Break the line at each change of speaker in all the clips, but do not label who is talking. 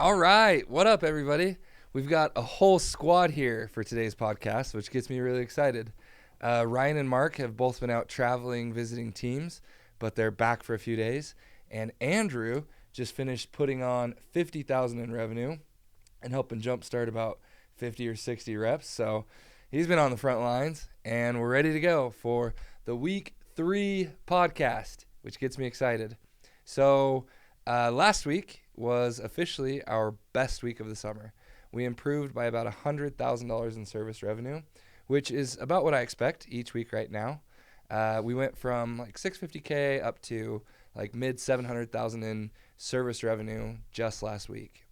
All right. What up, everybody? We've got a whole squad here for today's podcast, which gets me really excited. Ryan and Mark have both been out traveling, visiting teams, but they're back for a few days. And Andrew just finished putting on 50,000 in revenue and helping jumpstart about 50 or 60 reps. So he's been on the front lines, and we're ready to go for the week 3 podcast, which gets me excited. So last week was officially our best week of the summer. We improved by about $100,000 in service revenue, which is about what I expect each week right now. We went from like $650K up to like mid 700,000 in service revenue just last week.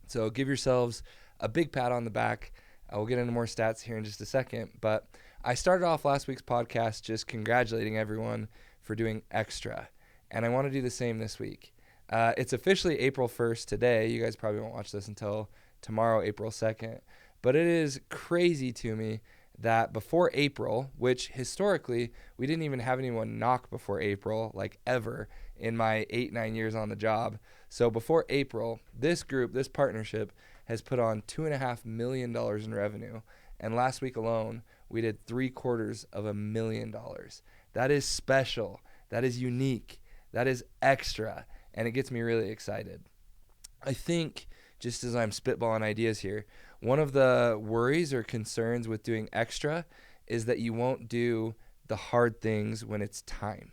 So give yourselves a big pat on the back. We'll get into more stats here in just a second, but I started off last week's podcast just congratulating everyone for doing extra, and I want to do the same this week. It's officially April 1st today. You guys probably won't watch this until tomorrow, April 2nd. But it is crazy to me that before April, which historically we didn't even have anyone knock before April, like ever in my 8-9 years on the job. So before April, this group, this partnership has put on $2.5 million in revenue. And last week alone, we did $750,000. That is special. That is unique. That is extra. And it gets me really excited. I think, just as I'm spitballing ideas here, one of the worries or concerns with doing extra is that you won't do the hard things when it's time.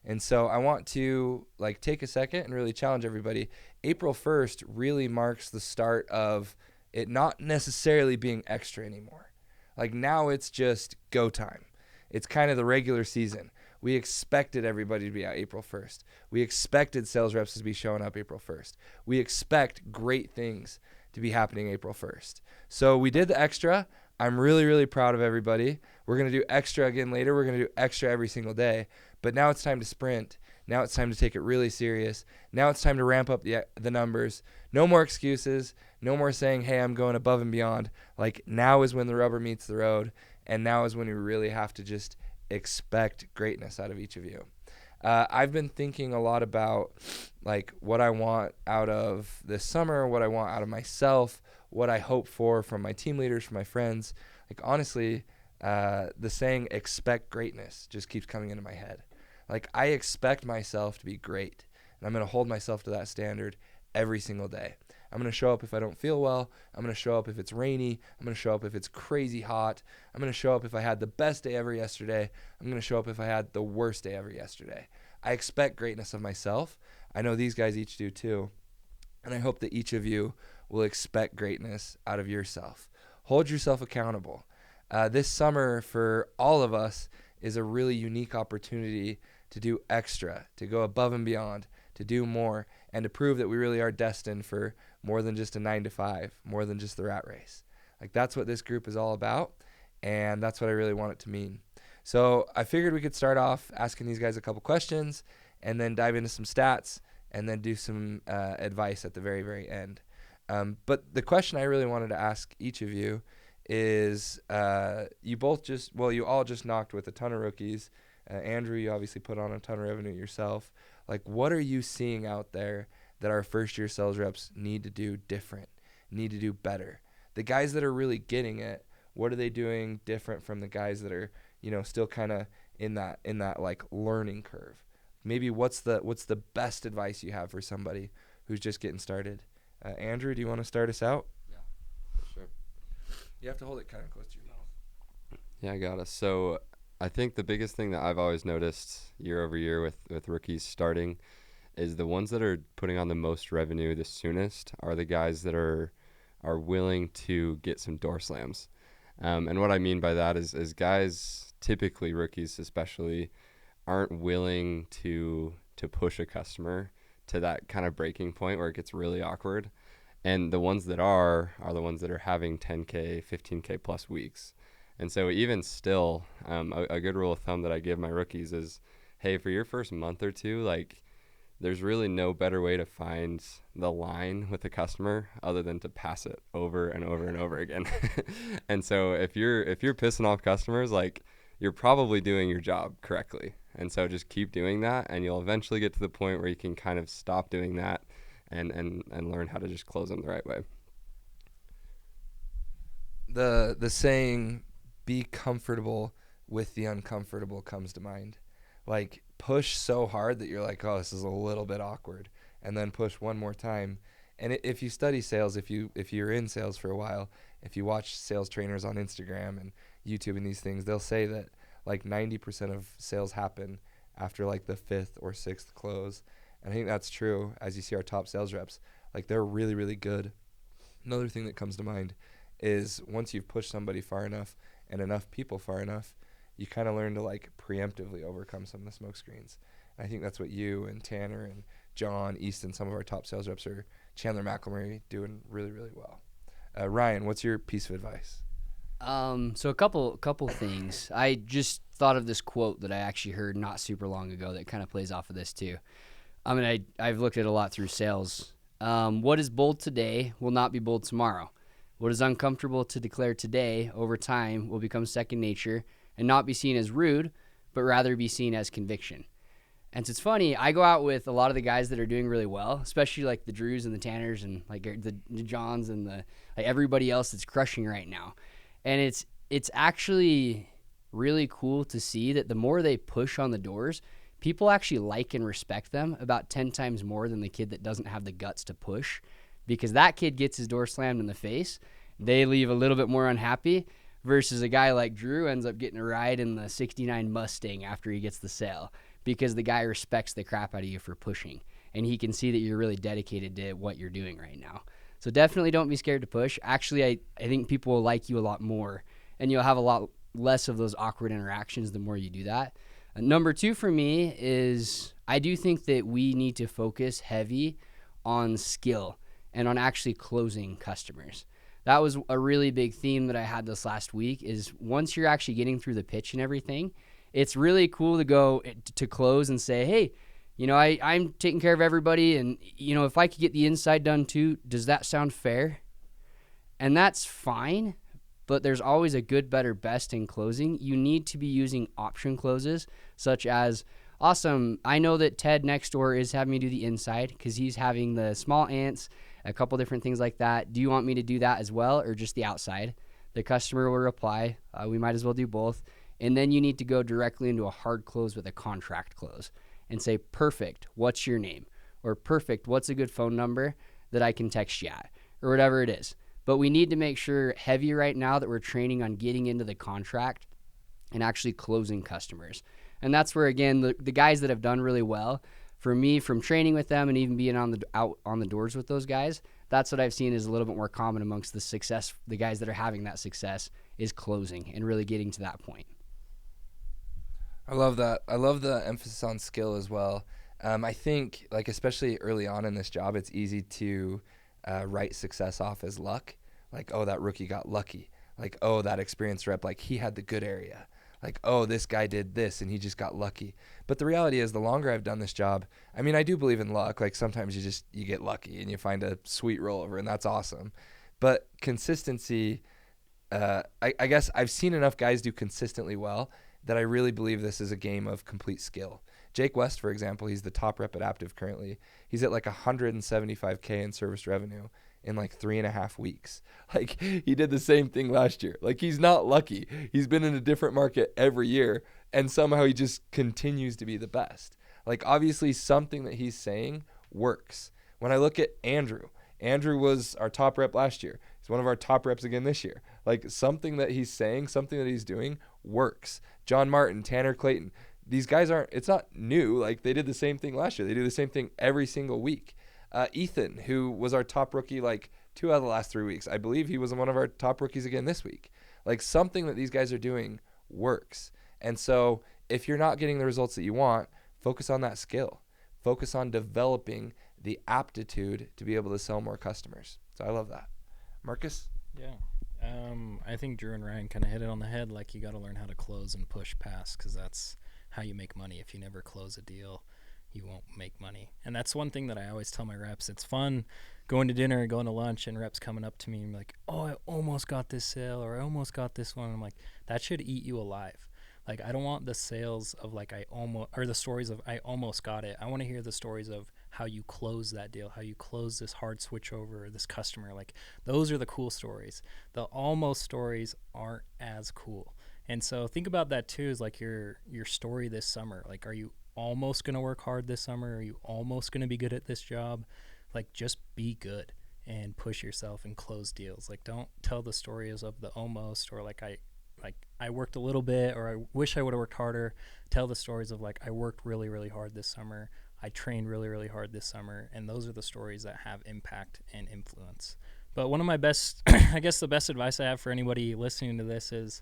And so I want to take a second and really challenge everybody. April 1st really marks the start of it not necessarily being extra anymore. Like now it's just go time. It's kind of the regular season. We expected everybody to be out April 1st. We expected sales reps to be showing up April 1st. We expect great things to be happening April 1st. So we did the extra. I'm really, really proud of everybody. We're going to do extra again later. We're going to do extra every single day. But now it's time to sprint. Now it's time to take it really serious. Now it's time to ramp up the numbers. No more excuses. No more saying, hey, I'm going above and beyond. Like now is when the rubber meets the road. And now is when we really have to just expect greatness out of each of you. I've been thinking a lot about what I want out of this summer, what I want out of myself, what I hope for from my team leaders, from my friends. Honestly, the saying expect greatness just keeps coming into my head. I expect myself to be great, and I'm going to hold myself to that standard every single day. I'm going to show up if I don't feel well. I'm going to show up if it's rainy. I'm going to show up if it's crazy hot. I'm going to show up if I had the best day ever yesterday. I'm going to show up if I had the worst day ever yesterday. I expect greatness of myself. I know these guys each do too. And I hope that each of you will expect greatness out of yourself. Hold yourself accountable. This summer for all of us is a really unique opportunity to do extra, to go above and beyond, to do more, and to prove that we really are destined for more than just a 9-to-5, more than just the rat race. That's what this group is all about, and that's what I really want it to mean. So I figured we could start off asking these guys a couple questions and then dive into some stats and then do some advice at the very, very end. But the question I really wanted to ask each of you is you all just knocked with a ton of rookies. Andrew, you obviously put on a ton of revenue yourself. What are you seeing out there that our first-year sales reps need to do different, need to do better? The guys that are really getting it, what are they doing different from the guys that are, still kind of in that learning curve? Maybe what's the best advice you have for somebody who's just getting started? Andrew, do you want to start us out?
Yeah, for sure.
You have to hold it kind of close to your mouth.
Yeah, I got us. So I think the biggest thing that I've always noticed year over year with rookies starting is the ones that are putting on the most revenue the soonest are the guys that are willing to get some door slams. And what I mean by that is guys, typically rookies especially, aren't willing to push a customer to that kind of breaking point where it gets really awkward. And the ones that are the ones that are having 10K, 15K plus weeks. And so even still, a good rule of thumb that I give my rookies is, hey, for your first month or two, there's really no better way to find the line with the customer other than to pass it over and over and over again. And so if you're pissing off customers, you're probably doing your job correctly. And so just keep doing that, and you'll eventually get to the point where you can kind of stop doing that and learn how to just close them the right way.
The saying, be comfortable with the uncomfortable, comes to mind. Like, push so hard that you're like, oh, this is a little bit awkward, and then push one more time. And if you study sales, if you're in sales for a while, if you watch sales trainers on Instagram and YouTube and these things, they'll say that like 90% of sales happen after like the fifth or sixth close. And I think that's true. As you see our top sales reps, like, they're really, really good. Another thing that comes to mind is once you've pushed somebody far enough and enough people far enough, you kind of learn to like preemptively overcome some of the smoke screens. And I think that's what you and Tanner and John, Easton, some of our top sales reps, are Chandler McElmurray, doing really, really well. Ryan, what's your piece of advice?
So a couple things. I just thought of this quote that I actually heard not super long ago that kind of plays off of this too. I mean, I've looked at it a lot through sales. What is bold today will not be bold tomorrow. What is uncomfortable to declare today over time will become second nature and not be seen as rude, but rather be seen as conviction. And so it's funny, I go out with a lot of the guys that are doing really well, especially like the Drews and the Tanners and like the Johns and the like everybody else that's crushing right now. And it's actually really cool to see that the more they push on the doors, people actually like and respect them about 10 times more than the kid that doesn't have the guts to push, because that kid gets his door slammed in the face. They leave a little bit more unhappy versus a guy like Drew ends up getting a ride in the 69 Mustang after he gets the sale because the guy respects the crap out of you for pushing, and he can see that you're really dedicated to what you're doing right now. So definitely don't be scared to push. Actually, I think people will like you a lot more, and you'll have a lot less of those awkward interactions the more you do that. Number two for me is I do think that we need to focus heavy on skill and on actually closing customers. That was a really big theme that I had this last week, is once you're actually getting through the pitch and everything, it's really cool to go to close and say, hey, you know, I'm taking care of everybody, and, you know, if I could get the inside done too, does that sound fair? And that's fine, but there's always a good, better, best in closing. You need to be using option closes, such as, awesome, I know that Ted next door is having me do the inside because he's having the small ants, a couple different things like that. Do you want me to do that as well, or just the outside? The customer will reply, we might as well do both. And then you need to go directly into a hard close with a contract close and say, perfect, what's your name? Or perfect, what's a good phone number that I can text you at? Or whatever it is. But we need to make sure heavy right now that we're training on getting into the contract and actually closing customers. And that's where, again, the guys that have done really well, for me, from training with them and even being out on the doors with those guys, that's what I've seen is a little bit more common amongst the guys that are having that success, is closing and really getting to that point.
I love that. I love the emphasis on skill as well. I think, like, especially early on in this job, it's easy to write success off as luck. Like, oh, that rookie got lucky. Like, oh, that experienced rep, like, he had the good area. Like, oh, this guy did this and he just got lucky. But the reality is, the longer I've done this job, I mean, I do believe in luck. Like, sometimes you get lucky and you find a sweet rollover, and that's awesome. But consistency, I guess I've seen enough guys do consistently well that I really believe this is a game of complete skill. Jake West, for example, he's the top rep at Aptiv currently. He's at like 175K in service revenue in like 3.5 weeks. Like, he did the same thing last year. Like, he's not lucky. He's been in a different market every year, and somehow he just continues to be the best. Like, obviously something that he's saying works. When I look at Andrew was our top rep last year. He's one of our top reps again this year. Like, something that he's saying, something that he's doing works. John Martin, Tanner Clayton, these guys it's not new. Like, they did the same thing last year. They do the same thing every single week. Ethan, who was our top rookie like 2 out of the last 3 weeks, I believe he was one of our top rookies again this week. Like, something that these guys are doing works. And so if you're not getting the results that you want, focus on that skill. Focus on developing the aptitude to be able to sell more customers. So I love that. Marcus?
Yeah. I think Drew and Ryan kind of hit it on the head. Like, you got to learn how to close and push past, because that's how you make money. If you never close a deal, you won't make money. And that's one thing that I always tell my reps. It's fun going to dinner and going to lunch and reps coming up to me and like, oh, I almost got this sale, or I almost got this one. I'm like, that should eat you alive. Like, I don't want the sales of like or the stories of I almost got it. I want to hear the stories of how you close that deal, how you close this hard switch over this customer. Like, those are the cool stories. The almost stories aren't as cool. And so think about that too, is like your story this summer. Like, are you almost going to work hard this summer? Are you almost going to be good at this job? Like, just be good and push yourself and close deals. Like, don't tell the stories of the almost, or like I worked a little bit, or I wish I would have worked harder. Tell the stories of like, I worked really, really hard this summer. I trained really, really hard this summer. And those are the stories that have impact and influence. But one of my best, I guess the best advice I have for anybody listening to this is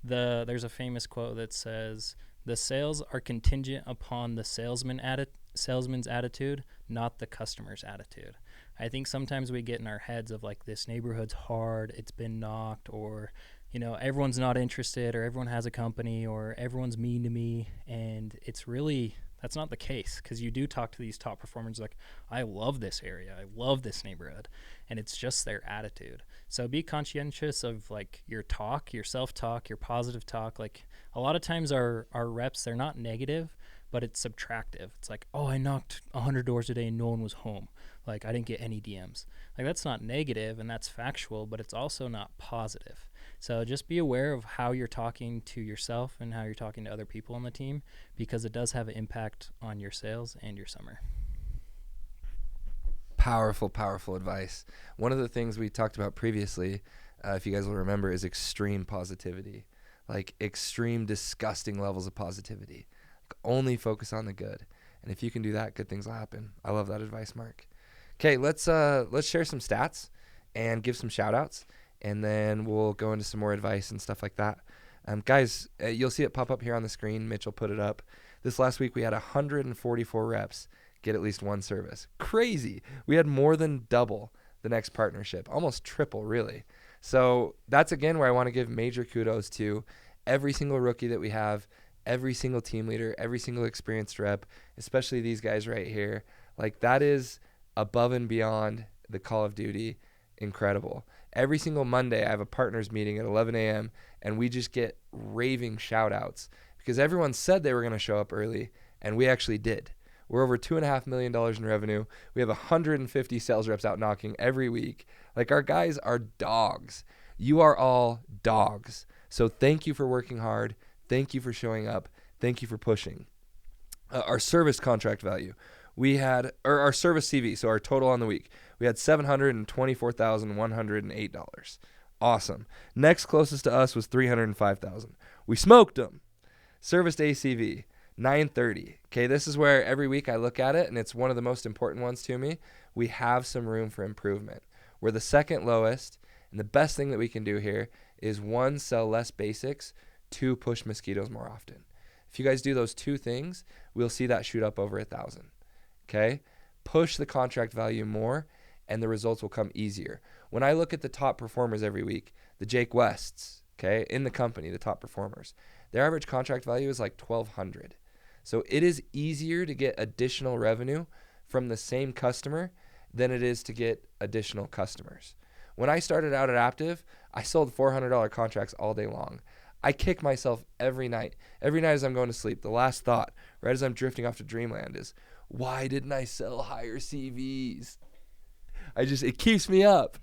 there's a famous quote that says, "The sales are contingent upon the salesman's attitude, not the customer's attitude." I think sometimes we get in our heads of like, this neighborhood's hard, it's been knocked, or, you know, everyone's not interested, or everyone has a company, or everyone's mean to me. And it's really, that's not the case, because you do talk to these top performers like, I love this area, I love this neighborhood, and it's just their attitude. So be conscientious of like your talk, your self-talk, your positive talk. Like, a lot of times our reps, they're not negative, but it's subtractive. It's like, oh, I knocked 100 doors a day and no one was home. Like, I didn't get any DMs. Like, that's not negative and that's factual, but it's also not positive. So just be aware of how you're talking to yourself and how you're talking to other people on the team, because it does have an impact on your sales and your summer.
Powerful, powerful advice. One of the things we talked about previously, if you guys will remember, is extreme positivity. Like, extreme, disgusting levels of positivity. Like, only focus on the good. And if you can do that, good things will happen. I love that advice, Mark. Okay, let's share some stats and give some shout outs, and then we'll go into some more advice and stuff like that. Guys, you'll see it pop up here on the screen. Mitchell put it up. This last week we had 144 reps get at least one service. Crazy. We had more than double the next partnership, almost triple, really. So that's, again, where I want to give major kudos to every single rookie that we have, every single team leader, every single experienced rep, especially these guys right here. Like, that is above and beyond the Call of Duty. Incredible. Every single Monday I have a partners meeting at 11 a.m. and we just get raving shout outs because everyone said they were going to show up early, and we actually did. We're over $2.5 million in revenue. We have 150 sales reps out knocking every week. Like, our guys are dogs. You are all dogs. So thank you for working hard. Thank you for showing up. Thank you for pushing. Our service contract value. We had, or our service CV, so our total on the week, we had $724,108. Awesome. Next closest to us was $305,000. We smoked them. Serviced ACV, $930. Okay, this is where every week I look at it, and it's one of the most important ones to me. We have some room for improvement. We're the second lowest, and the best thing that we can do here is, 1, sell less basics, 2, push mosquitoes more often. If you guys do those two things, we'll see that shoot up over 1,000. Okay? Push the contract value more, and the results will come easier. When I look at the top performers every week, the Jake Wests, okay, in the company, the top performers, their average contract value is like $1,200. So it is easier to get additional revenue from the same customer than it is to get additional customers. When I started out at Aptiv, I sold $400 contracts all day long. I kick myself every night. Every night as I'm going to sleep, the last thought, right as I'm drifting off to dreamland, is, why didn't I sell higher CVs? It keeps me up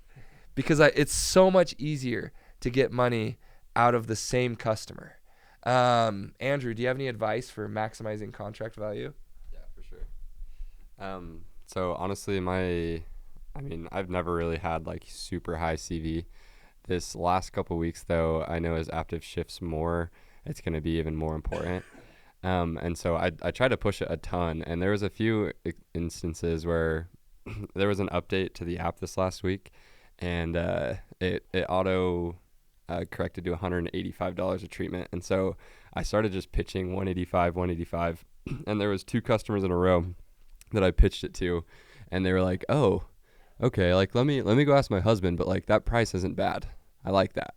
because it's so much easier to get money out of the same customer. Andrew, do you have any advice for maximizing contract value?
Yeah, for sure. So honestly, I've never really had like super high CV. This last couple weeks, though, I know as Aptiv shifts more, it's going to be even more important. And so I try to push it a ton. And there was a few instances where there was an update to the app this last week, and it auto corrected to $185 a treatment. And so I started just pitching 185. And there was 2 customers in a row that I pitched it to, and they were like, oh, okay, like let me go ask my husband, but like that price isn't bad. I like that.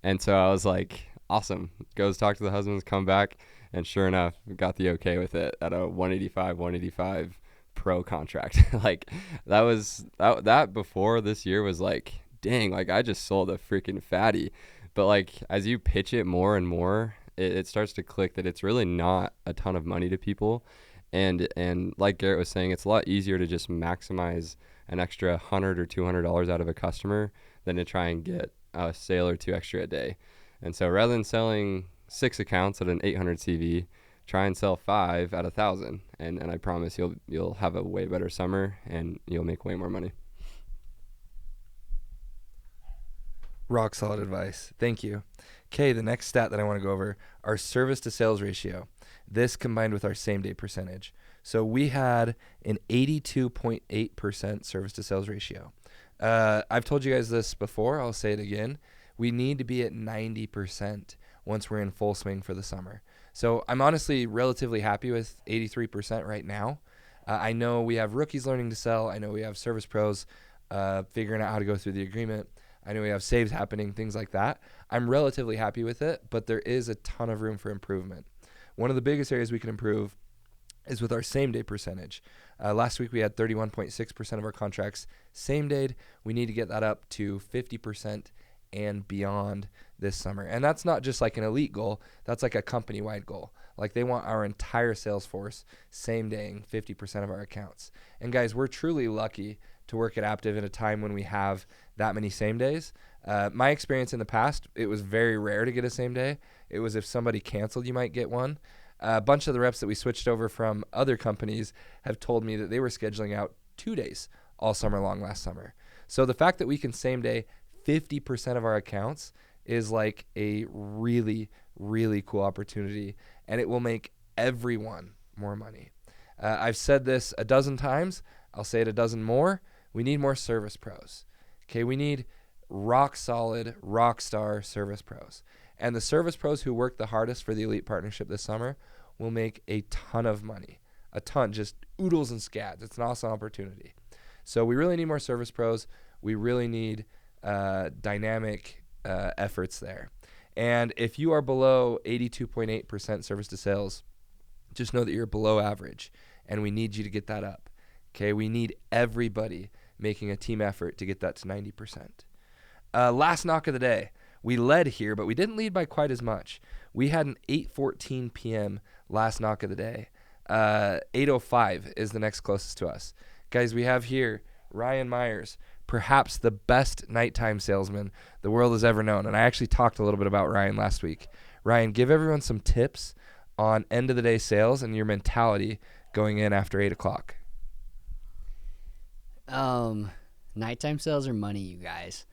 And so I was like, awesome. Goes talk to the husbands, come back, and sure enough, got the okay with it at a 185 pro contract. Like that before this year was like, dang, like I just sold a freaking fatty. But like as you pitch it more and more, it starts to click that it's really not a ton of money to people. And like Garrett was saying, it's a lot easier to just maximize an extra $100 or $200 out of a customer than to try and get a sale or two extra a day. And so rather than selling 6 accounts at an 800 CV, try and sell 5 at 1,000, and I promise you'll have a way better summer and you'll make way more money.
Rock solid advice. Thank you. Okay, the next stat that I want to go over, our service to sales ratio. This combined with our same day percentage. So we had an 82.8% service to sales ratio. I've told you guys this before. I'll say it again. We need to be at 90% once we're in full swing for the summer. So I'm honestly relatively happy with 83% right now. I know we have rookies learning to sell. I know we have service pros figuring out how to go through the agreement. I know we have saves happening, things like that. I'm relatively happy with it, but there is a ton of room for improvement. One of the biggest areas we can improve is with our same day percentage. Last week we had 31.6% of our contracts same day. We need to get that up to 50% and beyond this summer. And that's not just like an elite goal, that's like a company-wide goal. Like they want our entire sales force same daying 50% of our accounts. And guys, we're truly lucky to work at Aptiv in a time when we have that many same days. My experience in the past, it was very rare to get a same day. It was if somebody canceled, you might get one. A bunch of the reps that we switched over from other companies have told me that they were scheduling out 2 days all summer long last summer. So the fact that we can same day 50% of our accounts is like a really, really cool opportunity, and it will make everyone more money. I've said this a dozen times. I'll say it a dozen more. We need more service pros. Okay, we need rock solid, rock star service pros. And the service pros who work the hardest for the Elite Partnership this summer will make a ton of money. A ton, just oodles and scads. It's an awesome opportunity. So we really need more service pros. We really need dynamic efforts there. And if you are below 82.8% service to sales, just know that you're below average, and we need you to get that up. Okay, we need everybody making a team effort to get that to 90%. Last knock of the day. We led here, but we didn't lead by quite as much. We had an 8:14 p.m. last knock of the day. 8:05 is the next closest to us. Guys, we have here Ryan Myers, perhaps the best nighttime salesman the world has ever known. And I actually talked a little bit about Ryan last week. Ryan, give everyone some tips on end of the day sales and your mentality going in after 8 o'clock.
Nighttime sales are money, you guys.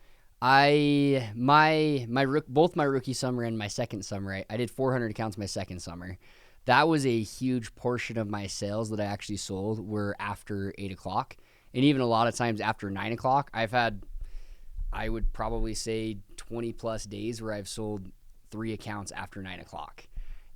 Both my rookie summer and my second summer, I did 400 accounts my second summer. That was a huge portion of my sales that I actually sold were after 8 o'clock. And even a lot of times after 9 o'clock, I've had, I would probably say 20 plus days where I've sold 3 accounts after 9 o'clock.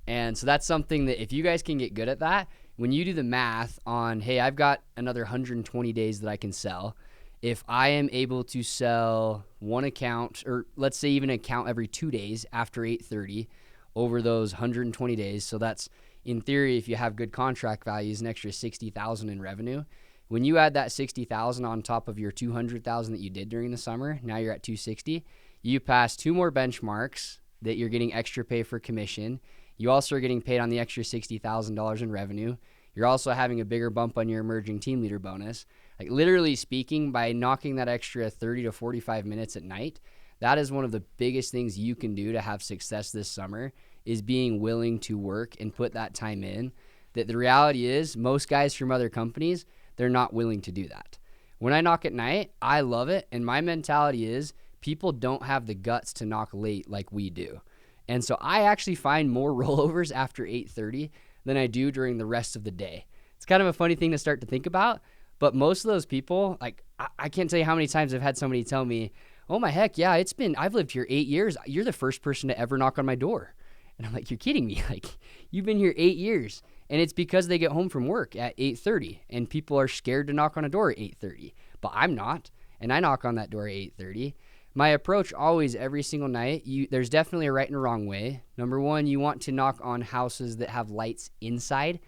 And so that's something that if you guys can get good at that, when you do the math on, hey, I've got another 120 days that I can sell. If I am able to sell one account, or let's say even an account every 2 days after 8:30 over those 120 days, so that's in theory, if you have good contract values, an extra $60,000 in revenue. When you add that $60,000 on top of your $200,000 that you did during the summer, now you're at $260,000. You pass 2 more benchmarks that you're getting extra pay for commission. You also are getting paid on the extra $60,000 in revenue. You're also having a bigger bump on your emerging team leader bonus. Like literally speaking, by knocking that extra 30 to 45 minutes at night, that is one of the biggest things you can do to have success this summer, is being willing to work and put that time in. That the reality is most guys from other companies, they're not willing to do that. When I knock at night, I love it. And my mentality is people don't have the guts to knock late like we do. And so I actually find more rollovers after 8:30 than I do during the rest of the day. It's kind of a funny thing to start to think about, but most of those people, like I can't tell you how many times I've had somebody tell me, oh my heck, yeah, I've lived here 8 years. You're the first person to ever knock on my door. And I'm like, you're kidding me. Like, you've been here 8 years. And it's because they get home from work at 8:30 and people are scared to knock on a door at 8:30, but I'm not. And I knock on that door at 8:30. My approach always, every single night, there's definitely a right and a wrong way. Number one, you want to knock on houses that have lights inside.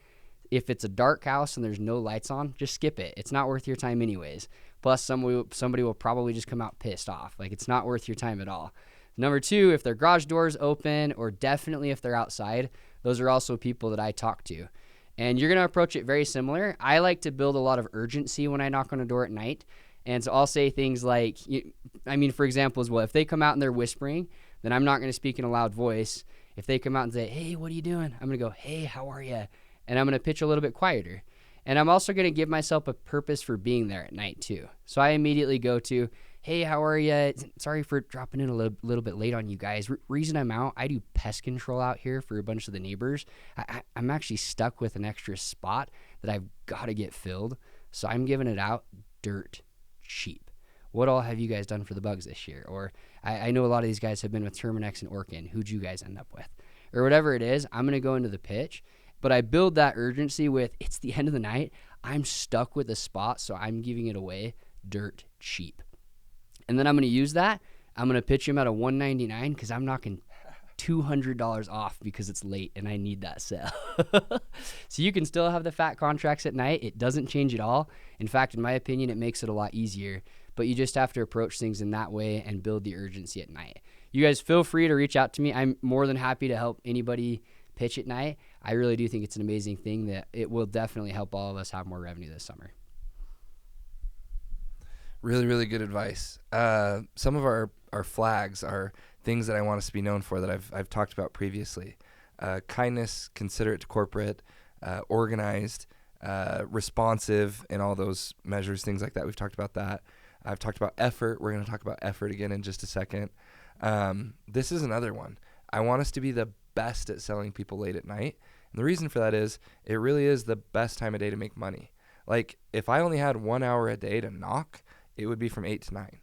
If it's a dark house and there's no lights on, just skip it. It's not worth your time anyways. Plus, somebody will probably just come out pissed off. Like, it's not worth your time at all. Number two, if their garage door is open, or definitely if they're outside, those are also people that I talk to. And you're going to approach it very similar. I like to build a lot of urgency when I knock on a door at night. And so I'll say things like, for example, as well, if they come out and they're whispering, then I'm not going to speak in a loud voice. If they come out and say, hey, what are you doing? I'm going to go, hey, how are you? And I'm going to pitch a little bit quieter. And I'm also going to give myself a purpose for being there at night too. So I immediately go to, hey, how are you? Sorry for dropping in a little bit late on you guys. Reason I'm out, I do pest control out here for a bunch of the neighbors. I'm actually stuck with an extra spot that I've got to get filled. So I'm giving it out dirt cheap. What all have you guys done for the bugs this year? Or I know a lot of these guys have been with Terminex and Orkin. Who'd you guys end up with? Or whatever it is, I'm going to go into the pitch. But I build that urgency with, it's the end of the night. I'm stuck with a spot, so I'm giving it away dirt cheap. And then I'm going to use that. I'm going to pitch him at a $199 because I'm knocking $200 off because it's late and I need that sale. So you can still have the fat contracts at night. It doesn't change at all. In fact, in my opinion, it makes it a lot easier. But you just have to approach things in that way and build the urgency at night. You guys feel free to reach out to me. I'm more than happy to help anybody pitch at night. I really do think it's an amazing thing that it will definitely help all of us have more revenue this summer.
Really, really good advice. Some of our flags are things that I want us to be known for that I've talked about previously. Kindness, considerate to corporate, organized, responsive, and all those measures, things like that. We've talked about that. I've talked about effort. We're going to talk about effort again in just a second. This is another one. I want us to be the best at selling people late at night. And the reason for that is it really is the best time of day to make money. Like if I only had 1 hour a day to knock, it would be from 8 to 9.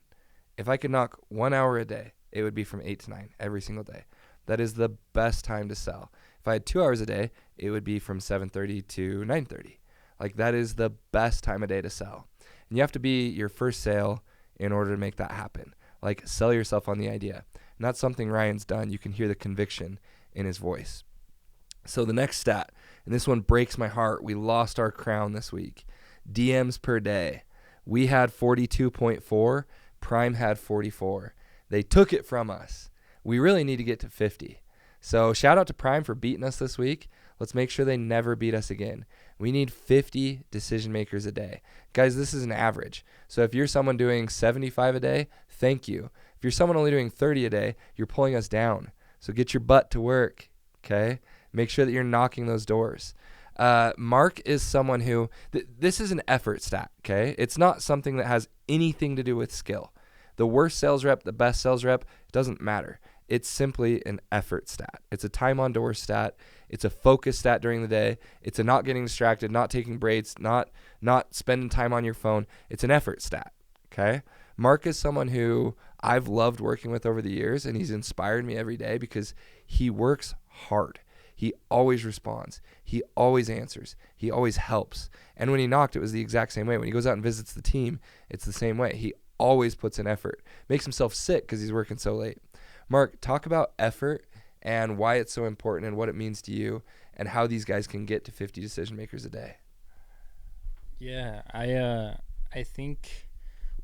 If I could knock 1 hour a day, it would be from 8 to 9 every single day. That is the best time to sell. If I had 2 hours a day, it would be from 7:30 to 9:30. Like that is the best time of day to sell. And you have to be your first sale in order to make that happen. Like sell yourself on the idea. And that's something Ryan's done. You can hear the conviction in his voice. So the next stat, and this one breaks my heart. We lost our crown this week. DMs per day. We had 42.4. Prime had 44. They took it from us. We really need to get to 50. So shout out to Prime for beating us this week. Let's make sure they never beat us again. We need 50 decision makers a day. Guys, this is an average. So if you're someone doing 75 a day, thank you. If you're someone only doing 30 a day, you're pulling us down. So get your butt to work, okay? Make sure that you're knocking those doors. Mark is someone who, this is an effort stat, okay? It's not something that has anything to do with skill. The worst sales rep, the best sales rep, it doesn't matter. It's simply an effort stat. It's a time on door stat. It's a focus stat during the day. It's a not getting distracted, not taking breaks, not spending time on your phone. It's an effort stat, okay? Mark is someone who I've loved working with over the years, and he's inspired me every day because he works hard. He always responds. He always answers. He always helps. And when he knocked, it was the exact same way. When he goes out and visits the team, it's the same way. He always puts in effort. Makes himself sick because he's working so late. Mark, talk about effort and why it's so important and what it means to you and how these guys can get to 50 decision makers a day.
Yeah, I think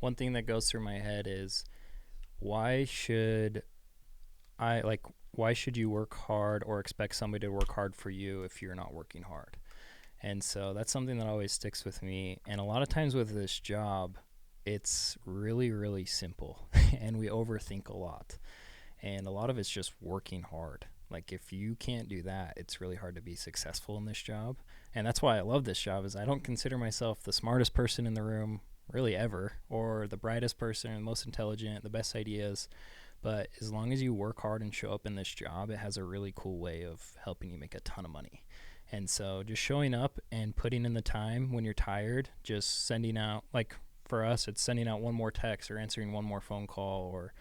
one thing that goes through my head is why should you work hard or expect somebody to work hard for you if you're not working hard? And so that's something that always sticks with me. And a lot of times with this job, it's really, really simple and we overthink a lot. And a lot of it's just working hard. Like if you can't do that, it's really hard to be successful in this job. And that's why I love this job is I don't consider myself the smartest person in the room really ever, or the brightest person, the most intelligent, the best ideas. But as long as you work hard and show up in this job, it has a really cool way of helping you make a ton of money. And so just showing up and putting in the time when you're tired, just sending out, like for us, it's sending out one more text or answering one more phone call, or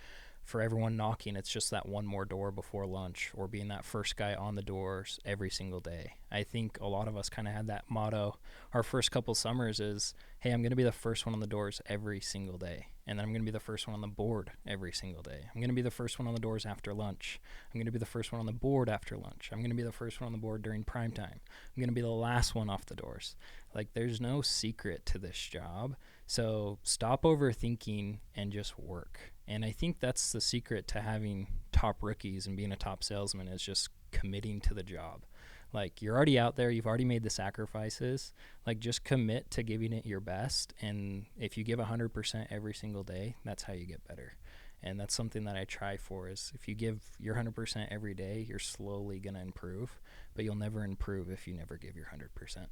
for everyone knocking, it's just that one more door before lunch, or being that first guy on the doors every single day. I think a lot of us kind of had that motto our first couple summers is, hey, I'm going to be the first one on the doors every single day. And then I'm going to be the first one on the board every single day. I'm going to be the first one on the doors after lunch. I'm going to be the first one on the board after lunch. I'm going to be the first one on the board during prime time. I'm going to be the last one off the doors. Like, there's no secret to this job. So stop overthinking and just work. And I think that's the secret to having top rookies and being a top salesman is just committing to the job. Like, you're already out there. You've already made the sacrifices. Like, just commit to giving it your best. And if you give 100% every single day, that's how you get better. And that's something that I try for, is if you give your 100% every day, you're slowly going to improve. But you'll never improve if you never give your 100%.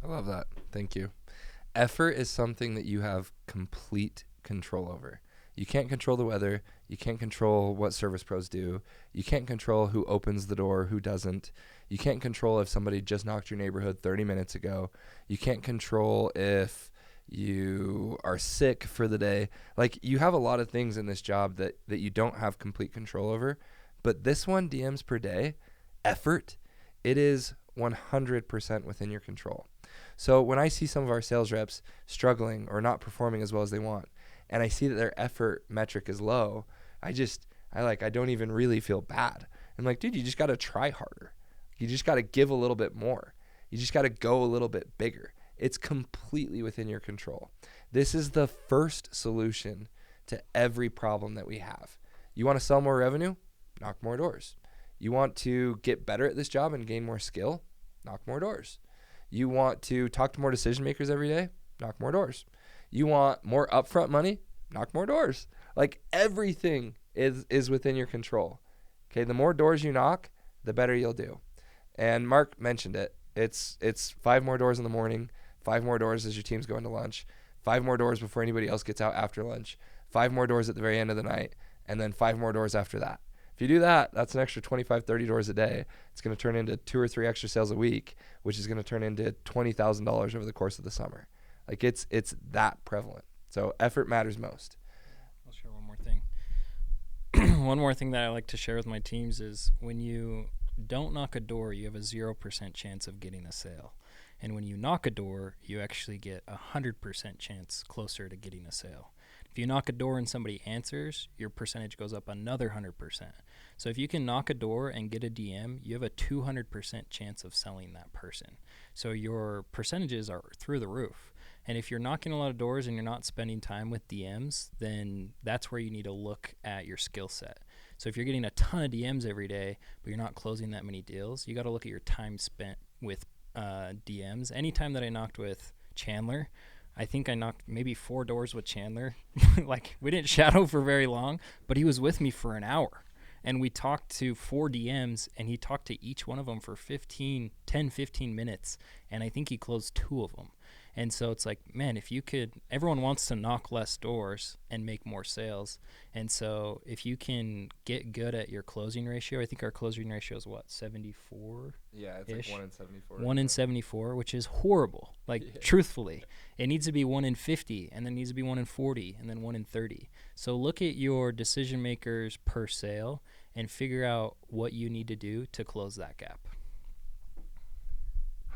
I love that. Thank you. Effort is something that you have complete control over. You can't control the weather. You can't control what service pros do. You can't control who opens the door, who doesn't. You can't control if somebody just knocked your neighborhood 30 minutes ago. You can't control if you are sick for the day. Like, you have a lot of things in this job that you don't have complete control over. But this one, DMs per day, effort, it is 100% within your control. So when I see some of our sales reps struggling or not performing as well as they want, and I see that their effort metric is low, I don't even really feel bad. I'm like, dude, you just got to try harder. You just got to give a little bit more. You just got to go a little bit bigger. It's completely within your control. This is the first solution to every problem that we have. You want to sell more revenue? Knock more doors. You want to get better at this job and gain more skill? Knock more doors. You want to talk to more decision makers every day? Knock more doors. You want more upfront money? Knock more doors. Like, everything is within your control. Okay, the more doors you knock, the better you'll do. And Mark mentioned it. It's 5 more doors in the morning, 5 more doors as your team's going to lunch, 5 more doors before anybody else gets out after lunch, 5 more doors at the very end of the night, and then 5 more doors after that. If you do that, that's an extra 25, 30 doors a day. It's going to turn into 2 or 3 extra sales a week, which is going to turn into $20,000 over the course of the summer. Like, it's that prevalent. So effort matters most.
I'll share one more thing. One more thing that I like to share with my teams is, when you don't knock a door, you have a 0% chance of getting a sale. And when you knock a door, you actually get a 100% chance closer to getting a sale. If you knock a door and somebody answers, your percentage goes up another 100%. So if you can knock a door and get a DM, you have a 200% chance of selling that person. So your percentages are through the roof. And if you're knocking a lot of doors and you're not spending time with DMs, then that's where you need to look at your skill set. So if you're getting a ton of DMs every day, but you're not closing that many deals, you got to look at your time spent with DMs. Anytime that I knocked with Chandler, I think I knocked maybe 4 doors with Chandler. Like, we didn't shadow for very long, but he was with me for an hour. And we talked to 4 DMs, and he talked to each one of them for 15 minutes. And I think he closed 2 of them. And so it's like, man, if you could, everyone wants to knock less doors and make more sales. And so if you can get good at your closing ratio, I think our closing ratio is what, 74?
Yeah, it's like 1 in 74.
1 in 74, which is horrible. Like, truthfully, it needs to be 1 in 50, and then it needs to be 1 in 40, and then 1 in 30. So look at your decision makers per sale and figure out what you need to do to close that gap.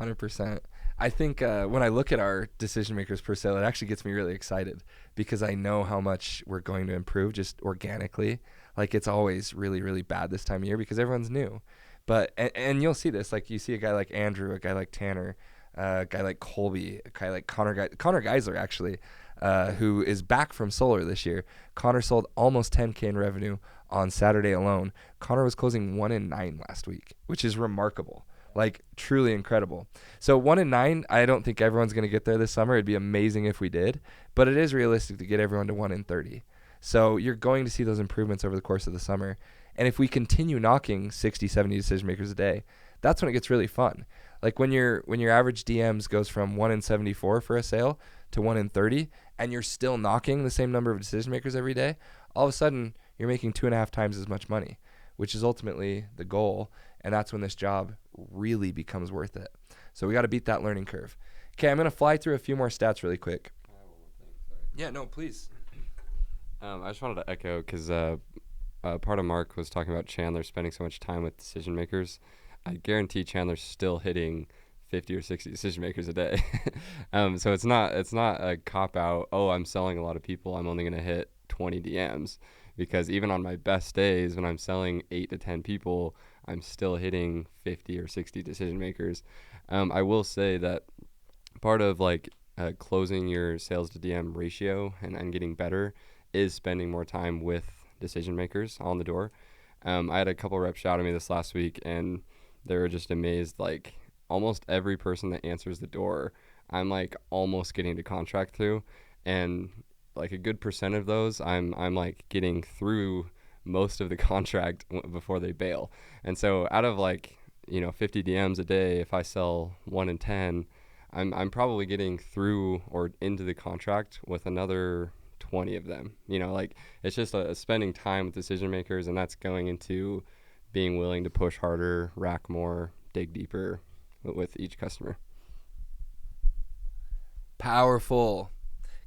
100%. I think when I look at our decision makers per sale, it actually gets me really excited, because I know how much we're going to improve just organically. Like, it's always really, really bad this time of year because everyone's new. But and you'll see this, like, you see a guy like Andrew, a guy like Tanner, a guy like Colby, a guy like Connor Geisler, actually, who is back from solar this year. Connor sold almost 10K in revenue on Saturday alone. Connor was closing 1 in 9 last week, which is remarkable. Like, truly incredible. So 1 in 9, I don't think everyone's going to get there this summer. It'd be amazing if we did, but it is realistic to get everyone to 1 in 30. So you're going to see those improvements over the course of the summer. And if we continue knocking 60, 70 decision makers a day, that's when it gets really fun. Like, when your average DMs goes from 1 in 74 for a sale to 1 in 30, and you're still knocking the same number of decision makers every day, all of a sudden you're making 2.5 times as much money, which is ultimately the goal. And that's when this job really becomes worth it. So we got to beat that learning curve. Okay, I'm going to fly through a few more stats really quick.
I have one more thing. Sorry.
Yeah, no, please.
I just wanted to echo, because part of Mark was talking about Chandler spending so much time with decision makers. I guarantee Chandler's still hitting 50 or 60 decision makers a day. So it's not a cop out. Oh, I'm selling a lot of people, I'm only going to hit 20 DMs. Because even on my best days, when I'm selling 8 to 10 people, I'm still hitting 50 or 60 decision makers. I will say that part of closing your sales to DM ratio and getting better is spending more time with decision makers on the door. I had a couple reps shout at me this last week, and they were just amazed. Like, almost every person that answers the door, I'm like almost getting to contract through, and like a good percent of those, I'm like getting through most of the contract before they bail. And so out of like 50 DMs a day, if I sell 1 in 10, I'm probably getting through or into the contract with another 20 of them. Like, it's just spending time with decision makers, and that's going into being willing to push harder, rack more, dig deeper with each customer.
Powerful.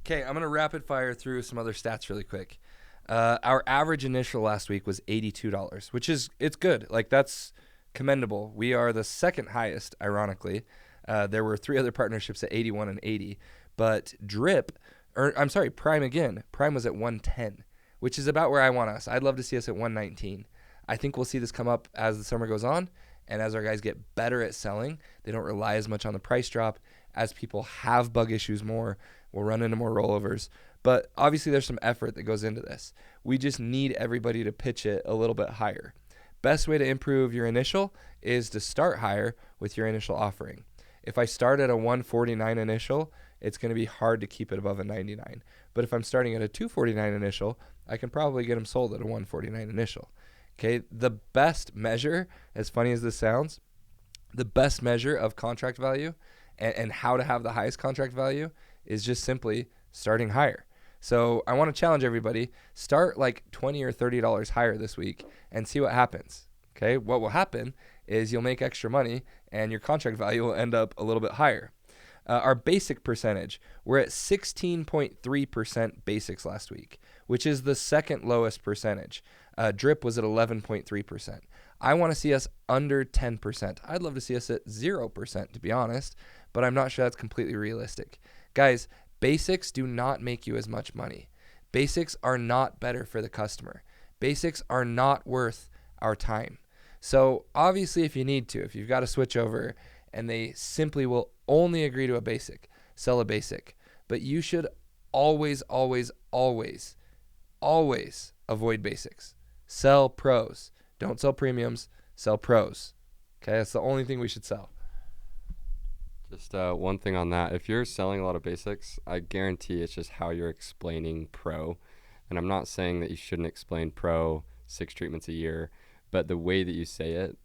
Okay, I'm going to rapid fire through some other stats really quick. Our average initial last week was $82, which it's good. Like, that's commendable. We are the second highest, ironically. There were 3 other partnerships at 81 and 80, but Prime again. Prime was at 110, which is about where I want us. I'd love to see us at 119. I think we'll see this come up as the summer goes on, and as our guys get better at selling, they don't rely as much on the price drop. As people have bug issues more, we'll run into more rollovers. But obviously there's some effort that goes into this. We just need everybody to pitch it a little bit higher. Best way to improve your initial is to start higher with your initial offering. If I start at a 149 initial, it's going to be hard to keep it above a 99. But if I'm starting at a 249 initial, I can probably get them sold at a 149 initial. Okay, the best measure, as funny as this sounds, the best measure of contract value and how to have the highest contract value is just simply starting higher. So I want to challenge everybody, start like $20 or $30 higher this week and see what happens. Okay, what will happen is you'll make extra money and your contract value will end up a little bit higher. Our basic percentage, we're at 16.3% basics last week, which is the second lowest percentage. Drip was at 11.3%. I want to see us under 10%. I'd love to see us at 0%, to be honest, but I'm not sure that's completely realistic. Guys, basics do not make you as much money. Basics are not better for the customer. Basics are not worth our time. So obviously, if you've got to switch over and they simply will only agree to a basic, sell a basic. But you should always, always, always, always avoid basics. Sell pros. Don't sell premiums, sell pros. Okay, that's the only thing we should sell.
Just one thing on that. If you're selling a lot of basics, I guarantee it's just how you're explaining pro. And I'm not saying that you shouldn't explain pro 6 treatments a year, but the way that you say it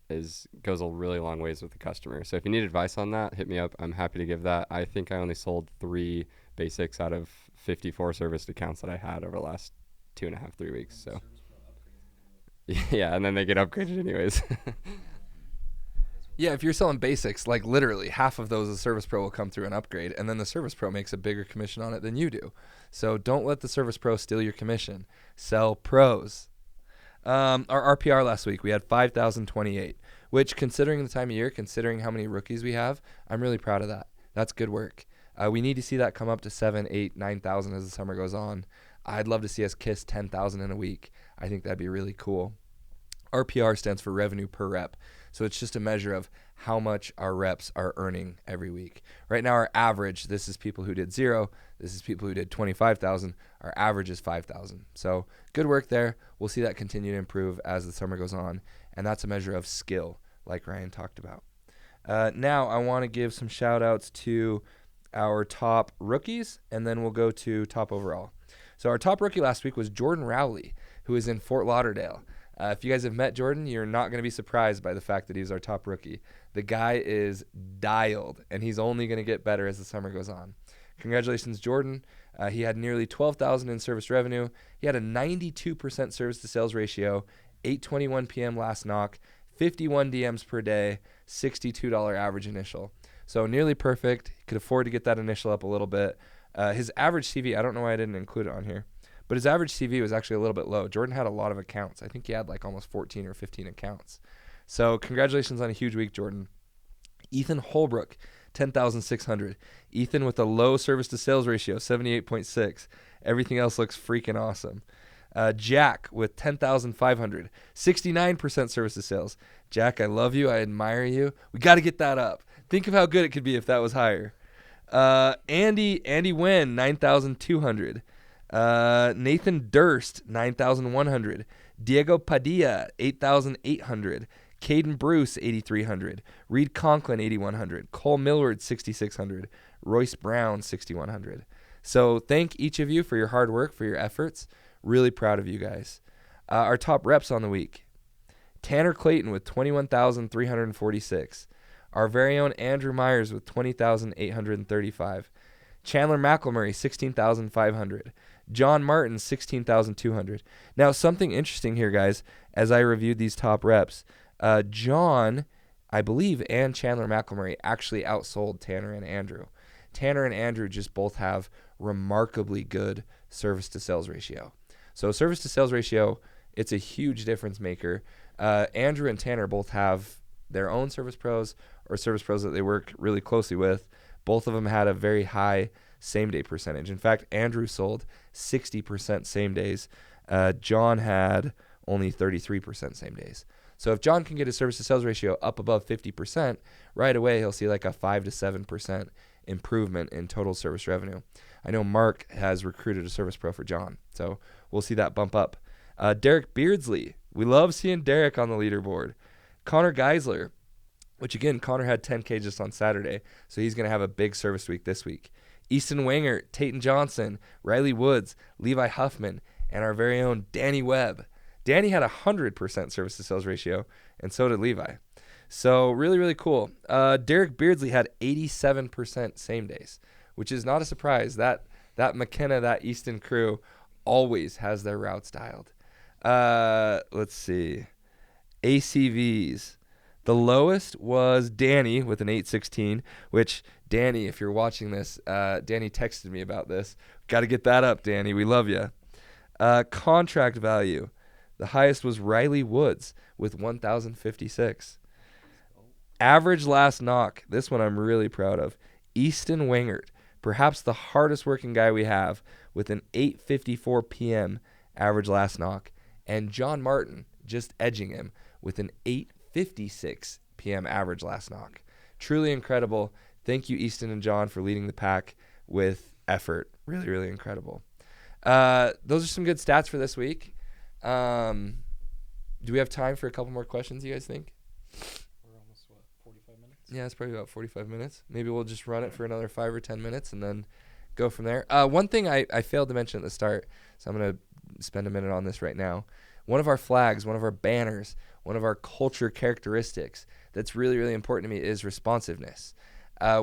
goes a really long ways with the customer. So if you need advice on that, hit me up. I'm happy to give that. I think I only sold 3 basics out of 54 serviced accounts that I had over the last 2.5, 3 weeks. So yeah, and then they get upgraded anyways.
Yeah, if you're selling basics, like literally half of those, the Service Pro will come through an upgrade, and then the Service Pro makes a bigger commission on it than you do. So don't let the Service Pro steal your commission. Sell pros. Our RPR last week, we had 5,028, which considering the time of year, considering how many rookies we have, I'm really proud of that. That's good work. We need to see that come up to 7, 8, 9,000 as the summer goes on. I'd love to see us kiss 10,000 in a week. I think that'd be really cool. RPR stands for revenue per rep. So it's just a measure of how much our reps are earning every week. Right now, our average, this is people who did 0. This is people who did 25,000. Our average is 5,000. So good work there. We'll see that continue to improve as the summer goes on. And that's a measure of skill, like Ryan talked about. Now, I want to give some shout outs to our top rookies, and then we'll go to top overall. So our top rookie last week was Jordan Rowley, who is in Fort Lauderdale. If you guys have met Jordan, you're not going to be surprised by the fact that he's our top rookie. The guy is dialed, and he's only going to get better as the summer goes on. Congratulations, Jordan. He had nearly $12,000 in service revenue. He had a 92% service to sales ratio, 8:21 p.m. last knock, 51 DMs per day, $62 average initial. So nearly perfect. He could afford to get that initial up a little bit. His average CV, I don't know why I didn't include it on here, but his average CV was actually a little bit low. Jordan had a lot of accounts. I think he had like almost 14 or 15 accounts. So congratulations on a huge week, Jordan. Ethan Holbrook, 10,600. Ethan with a low service to sales ratio, 78.6. Everything else looks freaking awesome. Jack with 10,500, 69% service to sales. Jack, I love you. I admire you. We got to get that up. Think of how good it could be if that was higher. Andy Wynn, 9,200. Nathan Durst, 9,100. Diego Padilla, 8,800. Caden Bruce, 8,300. Reed Conklin, 8,100. Cole Millward, 6,600. Royce Brown, 6,100. So thank each of you for your hard work, for your efforts. Really proud of you guys. Our top reps on the week. Tanner Clayton with 21,346. Our very own Andrew Myers with 20,835. Chandler McElmurray, 16,500. John Martin, 16,200. Now, something interesting here, guys, as I reviewed these top reps, John, I believe, and Chandler McElmurray actually outsold Tanner and Andrew. Tanner and Andrew just both have remarkably good service-to-sales ratio. So service-to-sales ratio, it's a huge difference maker. Andrew and Tanner both have their own service pros or service pros that they work really closely with. Both of them had a very high same-day percentage. In fact, Andrew sold 60% same days. John had only 33% same days. So if John can get his service-to-sales ratio up above 50%, right away he'll see like a 5 to 7% improvement in total service revenue. I know Mark has recruited a service pro for John, so we'll see that bump up. Derek Beardsley. We love seeing Derek on the leaderboard. Connor Geisler, which again, Connor had 10K just on Saturday, so he's going to have a big service week this week. Easton Wanger, Tayton Johnson, Riley Woods, Levi Huffman, and our very own Danny Webb. Danny had 100% service to sales ratio, and so did Levi. So really, really cool. Derek Beardsley had 87% same days, which is not a surprise. That McKenna, that Easton crew always has their routes dialed. Let's see. ACVs. The lowest was Danny with an 816, which, Danny, if you're watching this, Danny texted me about this. Got to get that up, Danny. We love you. Contract value. The highest was Riley Woods with 1,056. Average last knock. This one I'm really proud of. Easton Wingert, perhaps the hardest working guy we have, with an 8:54 p.m. average last knock. And John Martin just edging him with an 8:56 p.m. average last knock. Truly incredible. Thank you, Easton and John, for leading the pack with effort. Really, really incredible. Those are some good stats for this week. Do we have time for a couple more questions, you guys think?
We're almost, 45 minutes?
Yeah, it's probably about 45 minutes. Maybe we'll just run it for another 5 or 10 minutes and then go from there. One thing I failed to mention at the start, so I'm going to spend a minute on this right now. One of our flags, one of our banners, one of our culture characteristics that's really, really important to me is responsiveness.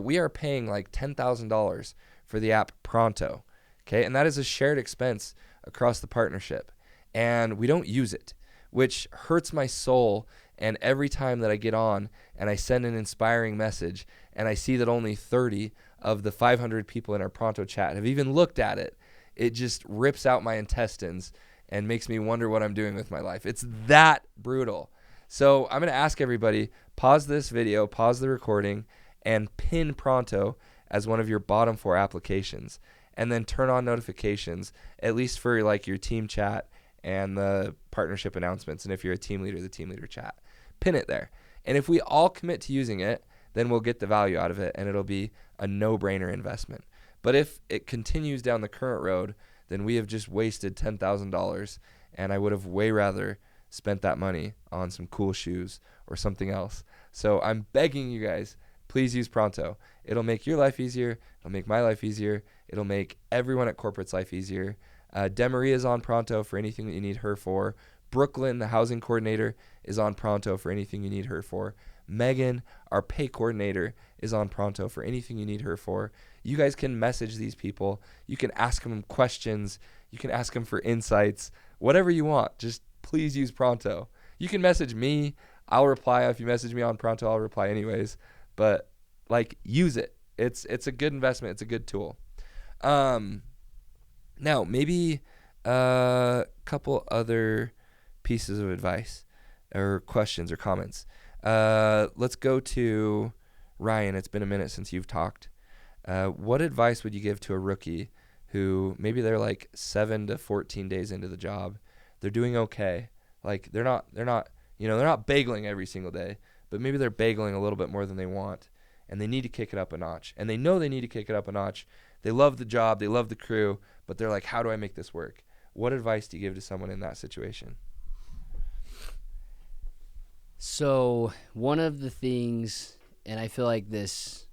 We are paying like $10,000 for the app Pronto, okay? And that is a shared expense across the partnership. And we don't use it, which hurts my soul. And every time that I get on and I send an inspiring message and I see that only 30 of the 500 people in our Pronto chat have even looked at it, it just rips out my intestines and makes me wonder what I'm doing with my life. It's that brutal. So I'm going to ask everybody, pause this video, pause the recording, and pin Pronto as one of your bottom 4 applications. And then turn on notifications, at least for like your team chat and the partnership announcements. And if you're a team leader, the team leader chat. Pin it there. And if we all commit to using it, then we'll get the value out of it, and it'll be a no-brainer investment. But if it continues down the current road, then we have just wasted $10,000, and I would have way rather spent that money on some cool shoes or something else. So I'm begging you guys, please use Pronto. It'll make your life easier. It'll make my life easier. It'll make everyone at corporate's life easier. Demaria is on Pronto for anything that you need her for. Brooklyn, the housing coordinator, is on Pronto for anything you need her for. Megan, our pay coordinator, is on Pronto for anything you need her for. You guys can message these people. You can ask them questions. You can ask them for insights. Whatever you want, just please use Pronto. You can message me. I'll reply. If you message me on Pronto, I'll reply anyways. But, use it. It's a good investment. It's a good tool. Now, maybe a couple other pieces of advice or questions or comments. Let's go to Ryan. It's been a minute since you've talked. What advice would you give to a rookie who maybe they're like 7 to 14 days into the job? They're doing okay. Like they're not bageling every single day, but maybe they're bageling a little bit more than they want, and they need to kick it up a notch. And they know they need to kick it up a notch. They love the job, they love the crew, but they're like, how do I make this work? What advice do you give to someone in that situation?
So one of the things, and I feel like this,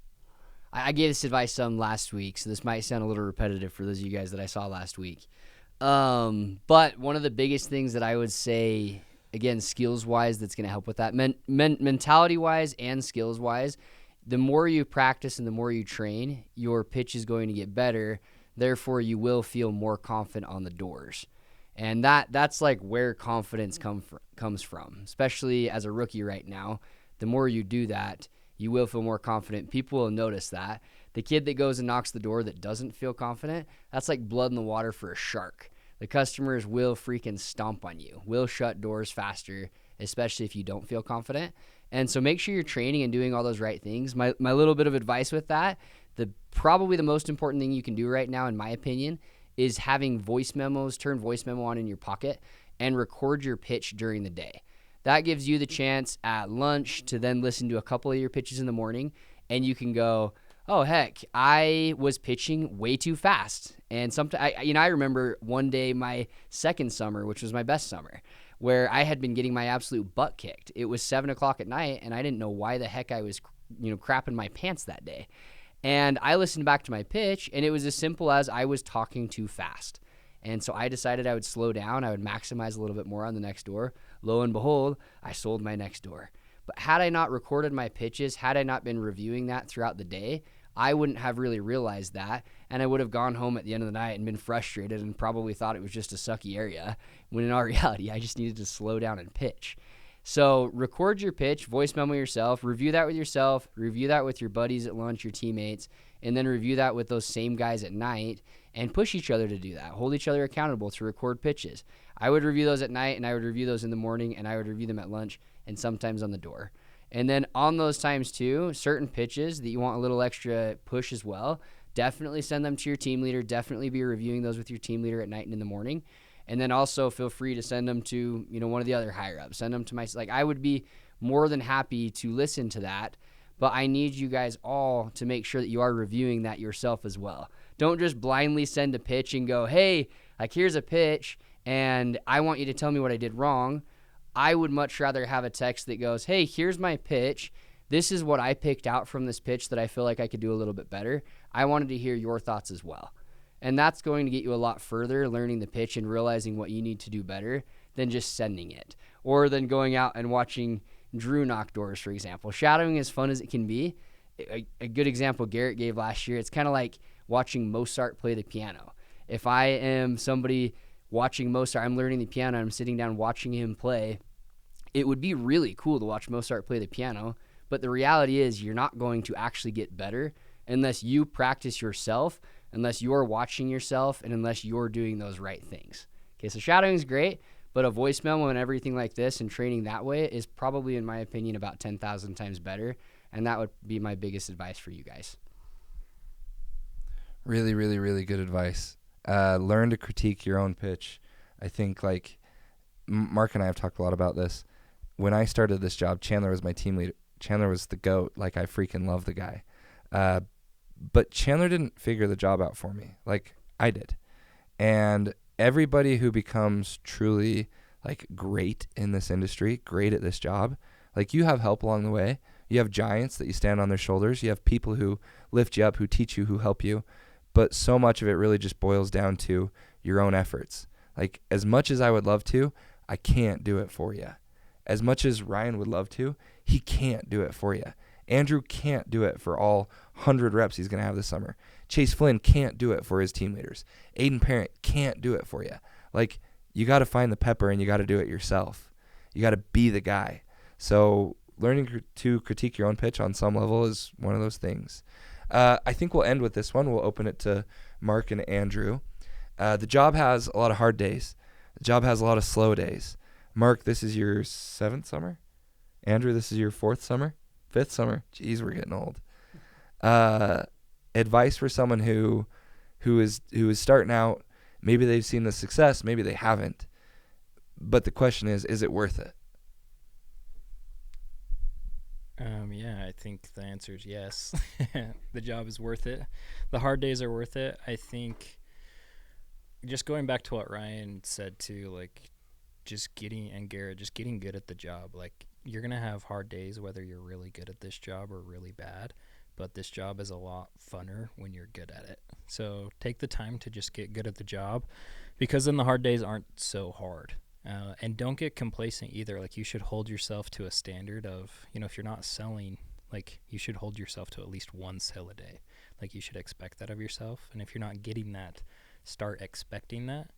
I gave this advice some last week, so this might sound a little repetitive for those of you guys that I saw last week. But one of the biggest things that I would say, again, skills-wise, that's going to help with that, mentality-wise and skills-wise, the more you practice and the more you train, your pitch is going to get better. Therefore, you will feel more confident on the doors. And that's like where confidence comes from, especially as a rookie right now. The more you do that, you will feel more confident. People will notice that. The kid that goes and knocks the door that doesn't feel confident, that's like blood in the water for a shark. The customers will freaking stomp on you, will shut doors faster, especially if you don't feel confident. And so make sure you're training and doing all those right things. My little bit of advice with that, probably the most important thing you can do right now, in my opinion, is having voice memos, turn voice memo on in your pocket, and record your pitch during the day. That gives you the chance at lunch to then listen to a couple of your pitches in the morning, and you can go, oh, heck, I was pitching way too fast. And I remember one day my second summer, which was my best summer, where I had been getting my absolute butt kicked. It was 7 o'clock at night, and I didn't know why the heck I was, crapping my pants that day. And I listened back to my pitch, and it was as simple as I was talking too fast. And so I decided I would slow down. I would maximize a little bit more on the next door. Lo and behold, I sold my next door. But had I not recorded my pitches, had I not been reviewing that throughout the day, I wouldn't have really realized that. And I would have gone home at the end of the night and been frustrated and probably thought it was just a sucky area, when in all reality, I just needed to slow down and pitch. So record your pitch, voice memo yourself, review that with yourself, review that with your buddies at lunch, your teammates, and then review that with those same guys at night, and push each other to do that. Hold each other accountable to record pitches. I would review those at night, and I would review those in the morning, and I would review them at lunch, and sometimes on the door. And then on those times too, certain pitches that you want a little extra push as well, definitely send them to your team leader. Definitely be reviewing those with your team leader at night and in the morning. And then also feel free to send them to, one of the other higher ups. Send them to I would be more than happy to listen to that, but I need you guys all to make sure that you are reviewing that yourself as well. Don't just blindly send a pitch and go, hey, here's a pitch, and I want you to tell me what I did wrong. I would much rather have a text that goes, hey, here's my pitch. This is what I picked out from this pitch that I feel like I could do a little bit better. I wanted to hear your thoughts as well. And that's going to get you a lot further, learning the pitch and realizing what you need to do better than just sending it. Or than going out and watching Drew knock doors, for example. Shadowing, as fun as it can be, a good example Garrett gave last year, it's kind of like watching Mozart play the piano. If I am somebody watching Mozart, I'm learning the piano, I'm sitting down watching him play, it would be really cool to watch Mozart play the piano, but the reality is you're not going to actually get better unless you practice yourself, unless you're watching yourself, and unless you're doing those right things. Okay, so shadowing is great, but a voice memo and everything like this and training that way is probably, in my opinion, about 10,000 times better, and that would be my biggest advice for you guys.
Really, really, really good advice. Learn to critique your own pitch. I think, Mark and I have talked a lot about this. When I started this job, Chandler was my team leader. Chandler was the GOAT. I freaking love the guy. But Chandler didn't figure the job out for me like I did. And everybody who becomes truly great in this industry, great at this job, you have help along the way. You have giants that you stand on their shoulders. You have people who lift you up, who teach you, who help you. But so much of it really just boils down to your own efforts. As much as I would love to, I can't do it for you. As much as Ryan would love to, he can't do it for you. Andrew can't do it for all 100 reps he's going to have this summer. Chase Flynn can't do it for his team leaders. Aiden Parent can't do it for you. You got to find the pepper and you got to do it yourself. You got to be the guy. So learning to critique your own pitch on some level is one of those things. I think we'll end with this one. We'll open it to Mark and Andrew. The job has a lot of hard days. The job has a lot of slow days. Mark, this is your 7th summer? Andrew, this is your 4th summer? 5th summer? Jeez, we're getting old. Advice for someone who is starting out. Maybe they've seen the success, maybe they haven't. But the question is it worth it?
Yeah, I think the answer is yes. The job is worth it. The hard days are worth it. I think just going back to what Ryan said too, like Garrett, just getting good at the job. Like, you're going to have hard days whether you're really good at this job or really bad, but this job is a lot funner when you're good at it. So take the time to just get good at the job, because then the hard days aren't so hard. And don't get complacent either. Like, you should hold yourself to a standard of, if you're not selling, like, you should hold yourself to at least one sale a day. Like, you should expect that of yourself. And if you're not getting that, start expecting that.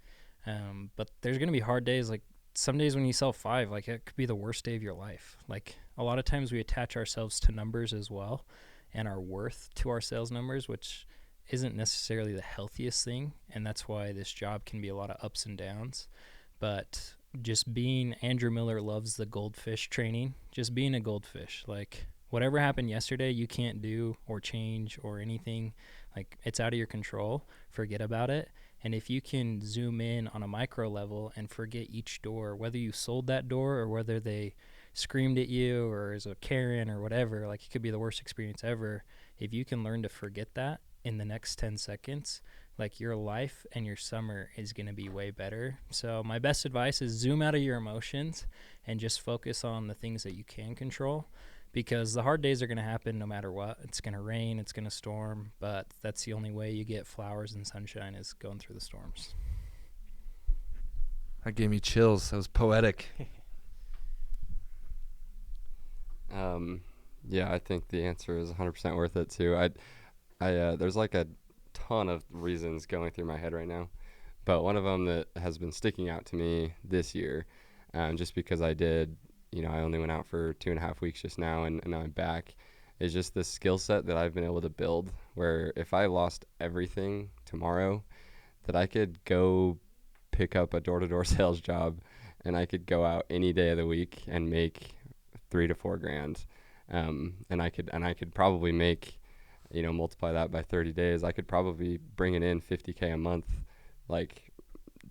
But there's going to be hard days. Like, some days when you sell 5, like, it could be the worst day of your life. Like, a lot of times we attach ourselves to numbers as well, and our worth to our sales numbers, which isn't necessarily the healthiest thing. And that's why this job can be a lot of ups and downs. But just being, Andrew Miller loves the goldfish training, just being a goldfish. Like, whatever happened yesterday, you can't do or change or anything. Like, it's out of your control. Forget about it. And if you can zoom in on a micro level and forget each door, whether you sold that door or whether they screamed at you or is a Karen or whatever, like, it could be the worst experience ever. If you can learn to forget that in the next 10 seconds, like, your life and your summer is going to be way better. So my best advice is zoom out of your emotions and just focus on the things that you can control, because the hard days are going to happen no matter what. It's going to rain, it's going to storm, but that's the only way you get flowers and sunshine, is going through the storms.
That gave me chills. That was poetic.
Yeah, I think the answer is 100% worth it too. There's like a ton of reasons going through my head right now, but one of them that has been sticking out to me this year, just because I only went out for 2.5 weeks just now, and now I'm back, is just the skill set that I've been able to build, where if I lost everything tomorrow, that I could go pick up a door-to-door sales job, and I could go out any day of the week and make $3,000 to $4,000. And I could probably make, multiply that by 30 days. I could probably bring it in $50K a month, like,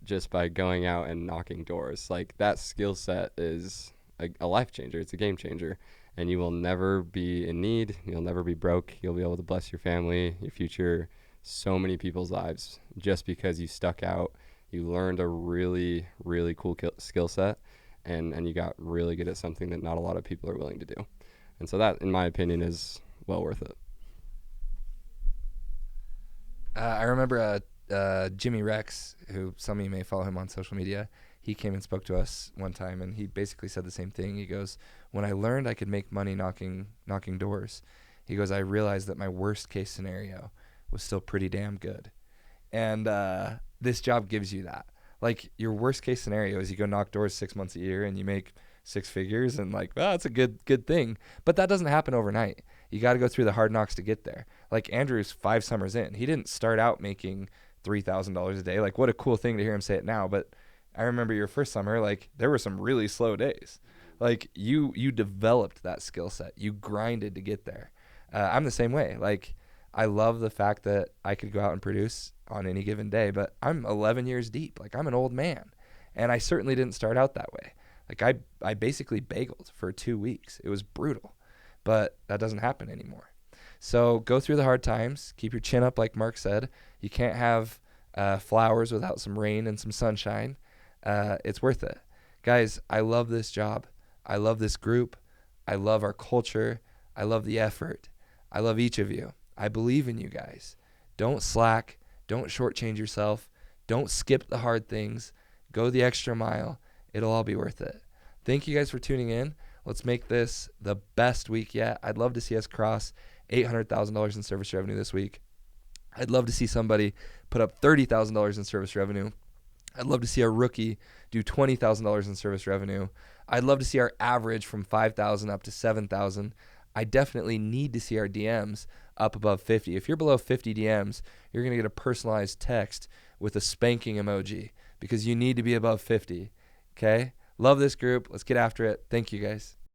just by going out and knocking doors. Like, that skill set is a life changer. It's a game changer, and you will never be in need. You'll never be broke. You'll be able to bless your family, your future, so many people's lives, just because you stuck out. You learned a really, really cool skill set, and you got really good at something that not a lot of people are willing to do. And so that, in my opinion, is well worth it.
I remember Jimmy Rex, who some of you may follow him on social media. He came and spoke to us one time, and he basically said the same thing. He goes, when I learned I could make money knocking doors, he goes, I realized that my worst case scenario was still pretty damn good. And this job gives you that. Like, your worst case scenario is you go knock doors 6 months a year and you make 6 figures, and like, well, it's a good thing. But that doesn't happen overnight. You got to go through the hard knocks to get there. Like, Andrew's 5 summers in. He didn't start out making $3,000 a day. Like, what a cool thing to hear him say it now. But I remember your first summer, like, there were some really slow days. Like, you developed that skill set. You grinded to get there. I'm the same way. Like, I love the fact that I could go out and produce on any given day, but I'm 11 years deep. Like, I'm an old man, and I certainly didn't start out that way. Like, I basically bageled for 2 weeks. It was brutal, but that doesn't happen anymore. So go through the hard times. Keep your chin up, like Mark said. You can't have flowers without some rain and some sunshine. It's worth it. Guys, I love this job. I love this group. I love our culture. I love the effort. I love each of you. I believe in you guys. Don't slack. Don't shortchange yourself. Don't skip the hard things. Go the extra mile. It'll all be worth it. Thank you guys for tuning in. Let's make this the best week yet. I'd love to see us cross $800,000 in service revenue this week. I'd love to see somebody put up $30,000 in service revenue. I'd love to see our rookie do $20,000 in service revenue. I'd love to see our average from 5,000 up to 7,000. I definitely need to see our DMs up above 50. If you're below 50 DMs, you're going to get a personalized text with a spanking emoji, because you need to be above 50. Okay? Love this group. Let's get after it. Thank you, guys.